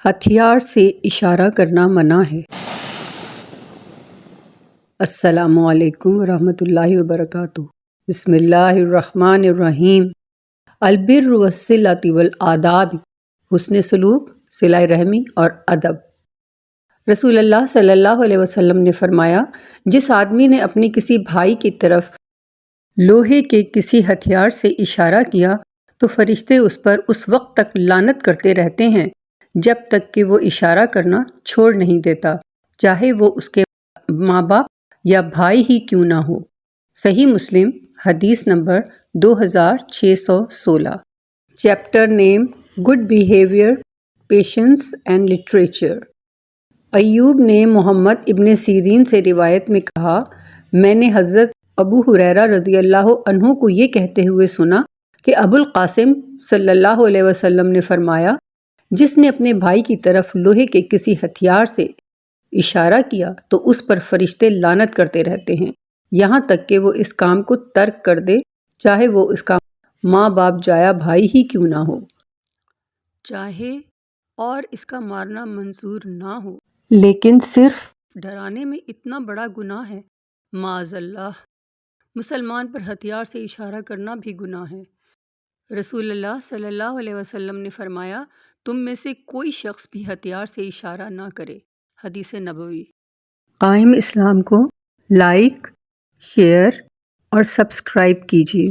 ہتھیار سے اشارہ کرنا منع ہے۔ السلام علیکم ورحمۃ اللہ وبرکاتہ۔ بسم اللہ الرحمن الرحیم۔ البر والصلۃ والآداب، حسن سلوک، صلہ رحمی اور ادب۔ رسول اللہ صلی اللہ علیہ وسلم نے فرمایا، جس آدمی نے اپنے کسی بھائی کی طرف لوہے کے کسی ہتھیار سے اشارہ کیا تو فرشتے اس پر اس وقت تک لعنت کرتے رہتے ہیں جب تک کہ وہ اشارہ کرنا چھوڑ نہیں دیتا، چاہے وہ اس کے ماں باپ یا بھائی ہی کیوں نہ ہو۔ صحیح مسلم، حدیث number 2616۔ Chapter name good behaviour, patience and literature. Ayub نے محمد ابن سیرین سے روایت میں کہا، میں نے حضرت ابو ہریرہ رضی اللہ عنہ کو یہ کہتے ہوئے سنا کہ ابو القاسم صلی اللہ علیہ وسلم نے فرمایا، جس نے اپنے بھائی کی طرف لوہے کے کسی ہتھیار سے اشارہ کیا تو اس پر فرشتے لعنت کرتے رہتے ہیں یہاں تک کہ وہ اس کام کو ترک کر دے، چاہے وہ اس کا ماں باپ جایا بھائی ہی کیوں نہ ہو، چاہے اور اس کا مارنا منظور نہ ہو، لیکن صرف ڈرانے میں اتنا بڑا گناہ ہے۔ معاذ اللہ، مسلمان پر ہتھیار سے اشارہ کرنا بھی گناہ ہے۔ رسول اللہ صلی اللہ علیہ وسلم نے فرمایا، تم میں سے کوئی شخص بھی ہتھیار سے اشارہ نہ کرے۔ حدیث نبوی۔ قائم اسلام کو لائک، شیئر اور سبسکرائب کیجیے۔